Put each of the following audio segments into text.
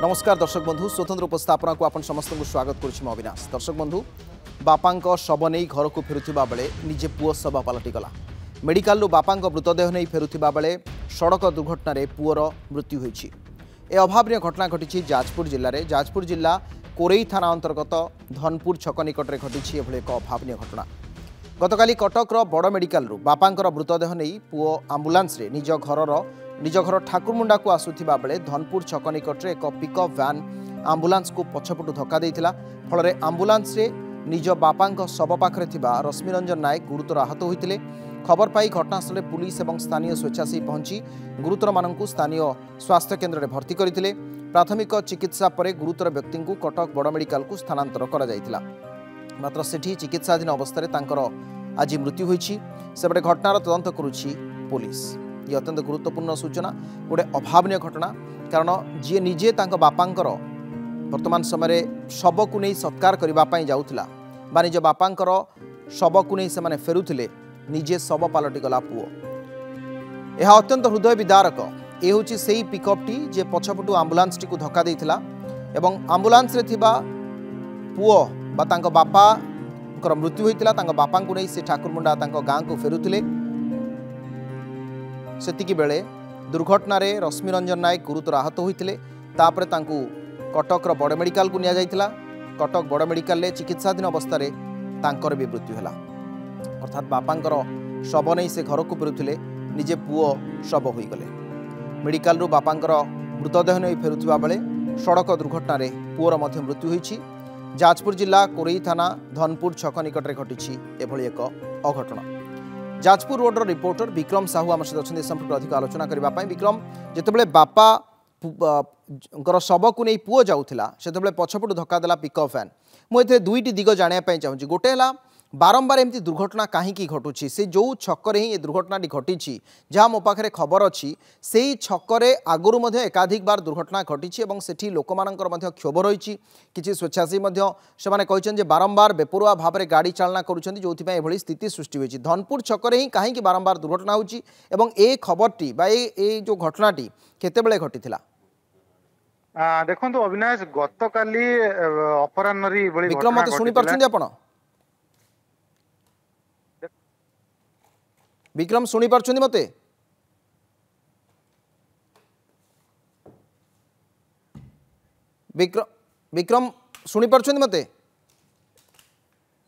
नमस्कार दर्शक बंधु स्वतंत्र उपस्थापना को आपण समस्त को स्वागत करुछि म अविनाश। दर्शक बंधु बापांको शव नहीं घर को फेरुथिबा बेले निजे पुओ शव पलटि गला। मेडिकल बापांको मृतदेह नहीं फेरुथिबा बेले सड़क दुर्घटना रे पुओर मृत्यु होईछि। ए अभावनीय घटना घटी जाजपुर जिले में। जाजपुर जिला कोरेई थाना अंतर्गत धनपुर छक निकट में घटी एभली एक अभावनीय घटना। गतकाली कटकर बड़ मेडिकल बापांकर मृतदेह नहीं पुओ आंबुलांस रे निज घर ठाकुरमुंडा को आसुथिबा बेले धनपुर छक निकट में एक पिकअप वैन आंबुलांस को पछपटू धक्का देइथिला। फल आंबुलांस रे निज बापांक शव पाखरे थिबा रश्मिरंजन नायक गुरुतर आहत होइतिले। खबर पाई घटनास्थल पुलिस और स्थानीय स्वेच्छासेवी पहुंची गुरुतर मानक स्थानीय स्वास्थ्य केन्द्र में भर्ती करथिले। प्राथमिक चिकित्सा पर गुरुतर व्यक्ति को कटक बड़ मेडिकल को स्थानांतर करा जायतिला। मात्र सेठी चिकित्साधीन अवस्था तांकर आज मृत्यु होईछि। सेपटे घटनार तदंत करुछि पुलिस। ये अत्यंत गुरुत्वपूर्ण सूचना, गोटे अभावनीय घटना। कारण जी निजे तांको बापांकर वर्तमान समय शव को नहीं सत्कार करने जाऊला बा निज बापांकर शव को नहीं से फेरुथिले निजे शव पलटि गला पुओ। यह अत्यंत हृदय विदारक। ये हूँ से पिकअप टी जे पछपटू आंबुलांस टी को धक्का देइथिला एवं आंबुलांस रे थिबा पुओ बा तांको बापा मृत्यु होइतिला। तांको बापा को नहीं से ठाकुरमुंडा तांको गाँ को फेरुथिले। सेतिकी बेले दुर्घटना रे रश्मिरंजन नायक गुरुतर आहत होइतिले। तापरे तांको कटक बड़ मेडिकल को निया जाइतिला। कटक बड़ मेडिकल चिकित्साधीन अवस्था तांकर भी मृत्यु है। अर्थात बापांकर शव नहीं से घर को फेरुथिले निजे पुओ शव हो गले। मेडिकल रु बापांकर मृतदेह नहीं फेरुथिबा बेले सड़क दुर्घटना रे पुओर मध्य मृत्यु होईछि। जाजपुर जिला कोरेई थाना धनपुर छक निकट में घटी एभली एक अघटना। जाजपुर रोडर रिपोर्टर विक्रम साहू आम सहित अच्छा संपर्क अधिक आलोचना करने। विक्रम, जितेबाला बापा शव को नहीं पुओ जाऊला से पछपटू धक्का देला पिकअप वैन। मुझे दुईटी दिग जानापी चाहूँगी। गोटे है बारंबार एमती दुर्घटना कहीं घटुची से जो छक्कर ही दुर्घटना घटी जहाँ मो पाखे खबर अच्छी से छक्कर आगुरी एकाधिक बार दुर्घटना घटी से लोक मानकर क्षोभ रही। किसी स्वेच्छासेवी से बारंबार बेपरुआ भाव में गाड़ी चालना करूँ स्थिति सृष्टि होती। धनपुर छक्कर ही कहीं बारंबार दुर्घटना होती खबरटी जो घटनाटी केतेबेले घटी? देखो अविनाश गत काली अपराह्न विक्रम मत शुणी पार्छन्ती आपण? विक्रम शुणी पार्छन्ती मते? विक्रम शुणी पार्छन्ती मते?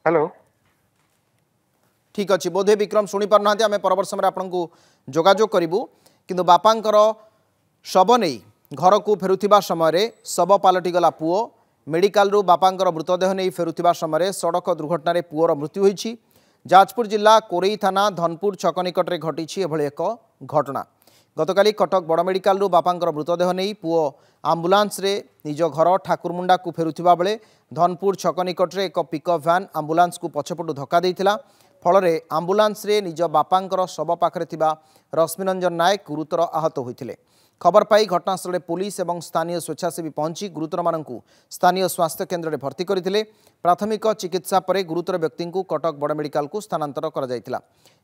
हेलो ठीक अच्छे। बोधे विक्रम शुणी पारना आम परवर्त समय आपको जोगाजोग करूँ। किंतु बापांकर शव नहीं घर को फेरुथिबा समय शव पलटि गला पुओ। मेडिकल रु बापांकर मृतदेह नहीं फेरुथिबा समय सड़क दुर्घटना रे पुओर मृत्यु होईछि। जाजपुर जिला कोरेई थाना धनपुर छक निकट में घटी एभली एक घटना। गतकाली कटक बड़ मेडिकल रु बापांकर मृतदेह नहीं पुओ आंबुलांस रे निज घर ठाकुरमुंडा को फेरुथिबा बेले धनपुर छक निकट में एक पिकअप वैन आंबुलांस को पछपटू धक्का देइथिला। फल आंबुलांस रे निज बापांकर शव पाखरे थिबा रश्मिरंजन नायक गुरुतर आहत होइथिले। खबर पाई घटनास्थल पुलिस और स्थानीय स्वेच्छासेवी पहुंची गुरुतर मानक स्थानीय स्वास्थ्य केन्द्र में भर्ती करथिले। प्राथमिक चिकित्सा पर गुरुतर व्यक्ति को कटक बड़ मेडिकल को स्थानांतर करा जायतिला।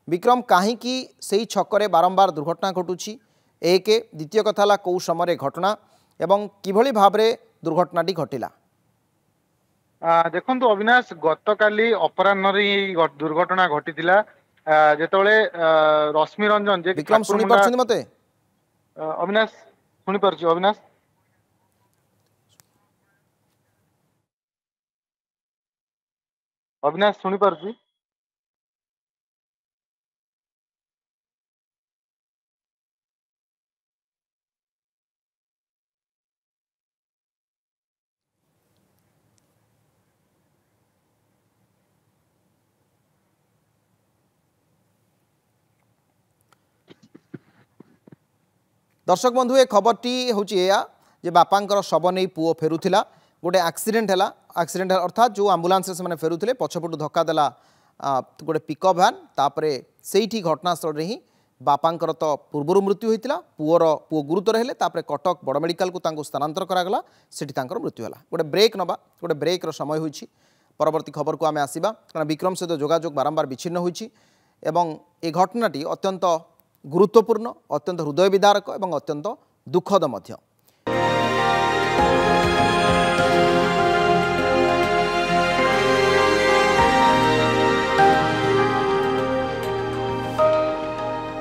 विक्रम, कहीं से छक्कर बारंबार दुर्घटना घटुची? एक द्वितीय कथा है कौ समय घटना एवं किभली भाव में दुर्घटनाटी घटिला? देखो अविनाश गत काली अपराह्न दुर्घटना घटी जेतबेले रश्मिरंजन जे विक्रम शुणी पार्छन्ती मते? अविनाश शुणी पार्छु? अविनाश अविनाश शुणी पार्छु? दर्शक बंधु ए खबरटी हूँ जे बापांकर शव नहीं पुओ फेरुथिला। गोटे एक्सीडेंट है। एक्सीडेंट अर्थात जो आंबुलांस से फेरुथिले पछपटू धक्का देला गोटे पिकअप वैन। तापरे सेठी घटनास्थल रे ही बापांकर तो पूर्व मृत्यु होता। पुओ गुरुतर हेले। तापरे कटक बड़ मेडिकल को स्थानांतर करागला। सेठी तांकर मृत्यु है। गोटे ब्रेक नबा। गोटे ब्रेक्र समय होइछि। परवर्ती खबर को आम आसवा कारण विक्रम सहित जोगाजोग बारंबार विच्छिन्न होइछि एवं ए घटनाटी अत्यंत गुरुत्वपूर्ण, अत्यंत हृदय विदारक और अत्यंत दुखद मध्य।